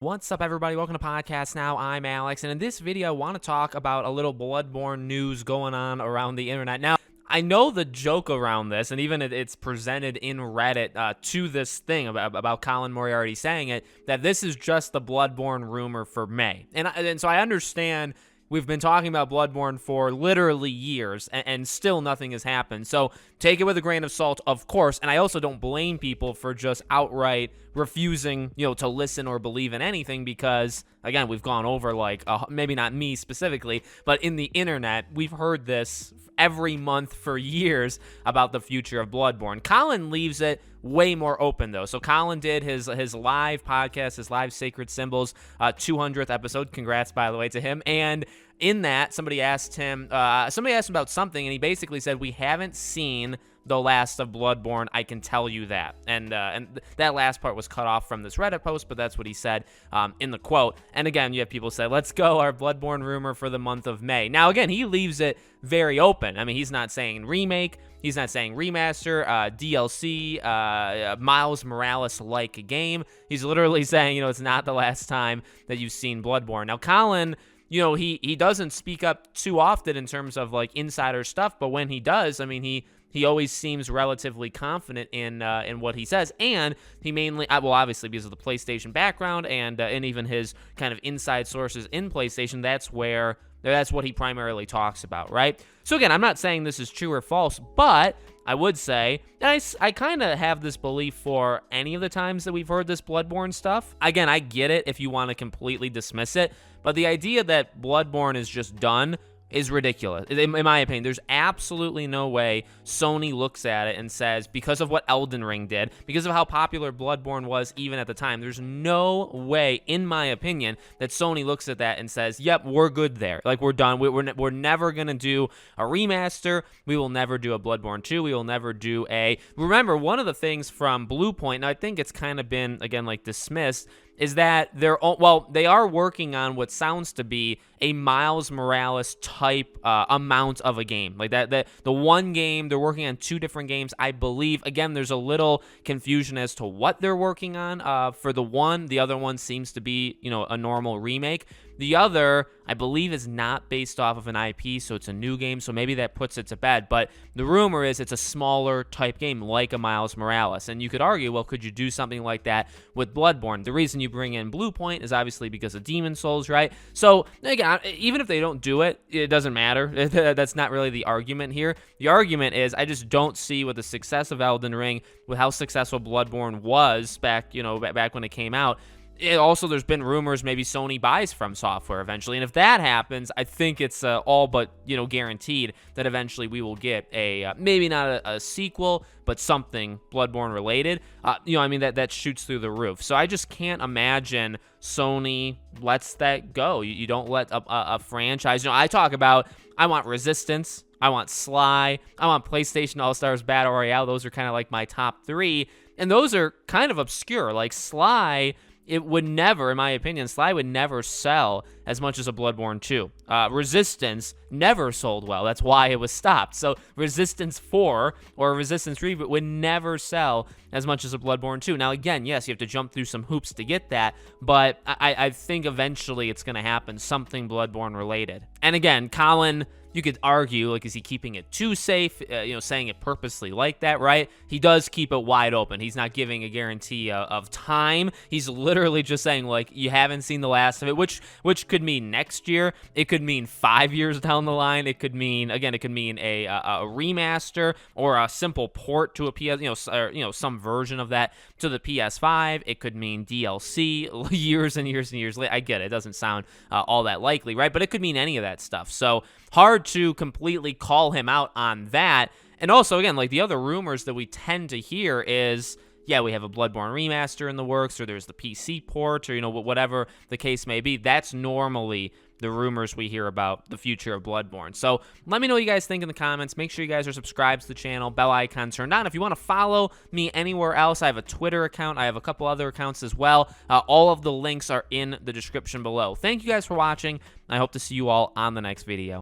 What's up, everybody? Welcome to Podcast Now. I'm Alex, and in this video, I want to talk about a little BloodBorne news going on around the internet. Now, I know the joke around this, and even it's presented in Reddit to this thing about Colin Moriarty saying it, that this is just the BloodBorne rumor for May. And so I understand we've been talking about BloodBorne for literally years, and still nothing has happened. So take it with a grain of salt, of course. And I also don't blame people for just outright refusing, to listen or believe in anything because, again, we've gone over, maybe not me specifically, but in the internet, we've heard this every month for years about the future of BloodBorne. Colin leaves it way more open, though. So Colin did his live podcast, his live Sacred Symbols 200th episode. Congrats, by the way, to him. And in that, somebody asked him about something, and he basically said, "We haven't seen the last of BloodBorne, I can tell you that." And that last part was cut off from this Reddit post, but that's what he said in the quote. And again, you have people say, "Let's go, our BloodBorne rumor for the month of May." Now, again, he leaves it very open. I mean, he's not saying remake, he's not saying remaster, DLC, Miles Morales-like game. He's literally saying, it's not the last time that you've seen BloodBorne. Now, Colin, he doesn't speak up too often in terms of insider stuff, but when he does, I mean, he always seems relatively confident in what he says, and he mainly, well, obviously because of the PlayStation background and even his kind of inside sources in PlayStation, that's what he primarily talks about, right? So again, I'm not saying this is true or false, but I would say, and I kind of have this belief for any of the times that we've heard this BloodBorne stuff. Again, I get it if you want to completely dismiss it, but the idea that BloodBorne is just done is ridiculous. In my opinion, there's absolutely no way Sony looks at it and says, because of what Elden Ring did, because of how popular BloodBorne was even at the time, there's no way, in my opinion, that Sony looks at that and says, yep, we're good there. We're done. We're never going to do a remaster. We will never do a BloodBorne 2. We will never do a... Remember, one of the things from Bluepoint, and I think it's kind of been, again, dismissed, is that they are working on what sounds to be a Miles Morales type amount of a game. The one game, they're working on two different games, I believe. Again, there's a little confusion as to what they're working on for the one. The other one seems to be, a normal remake. The other, I believe, is not based off of an IP, so it's a new game, so maybe that puts it to bed. But the rumor is it's a smaller type game, like a Miles Morales. And you could argue, well, could you do something like that with BloodBorne? The reason you bring in Bluepoint is obviously because of Demon Souls, right? So, again, even if they don't do it, it doesn't matter. That's not really the argument here. The argument is I just don't see with the success of Elden Ring, with how successful BloodBorne was back when it came out. Also, there's been rumors maybe Sony buys From Software eventually, and if that happens, I think it's all but guaranteed that eventually we will get a maybe not a sequel, but something BloodBorne related. That shoots through the roof. So I just can't imagine Sony lets that go. You don't let a franchise. I talk about I want Resistance, I want Sly, I want PlayStation All-Stars Battle Royale. Those are kind of my top three, and those are kind of obscure. Sly, it would never, in my opinion, Sly would never sell as much as a BloodBorne 2. Resistance never sold well. That's why it was stopped. So Resistance 4 or Resistance 3 would never sell as much as a BloodBorne 2. Now, again, yes, you have to jump through some hoops to get that, but I think eventually it's going to happen, something BloodBorne related. And again, Colin, you could argue, is he keeping it too safe, saying it purposely like that, right? He does keep it wide open. He's not giving a guarantee of time. He's literally just saying, you haven't seen the last of it, which could mean next year. It could mean 5 years down the line. It could mean, again, a remaster or a simple port to a PS, some version of that to the PS5. It could mean DLC years and years and years later. I get it. It doesn't sound all that likely, right? But it could mean any of that stuff. So hard to completely call him out on that. And also, again, the other rumors that we tend to hear is, yeah, we have a BloodBorne remaster in the works, or there's the PC port, or, whatever the case may be. That's normally the rumors we hear about the future of BloodBorne. So let me know what you guys think in the comments. Make sure you guys are subscribed to the channel, bell icon turned on. If you want to follow me anywhere else, I have a Twitter account. I have a couple other accounts as well. All of the links are in the description below. Thank you guys for watching. I hope to see you all on the next video.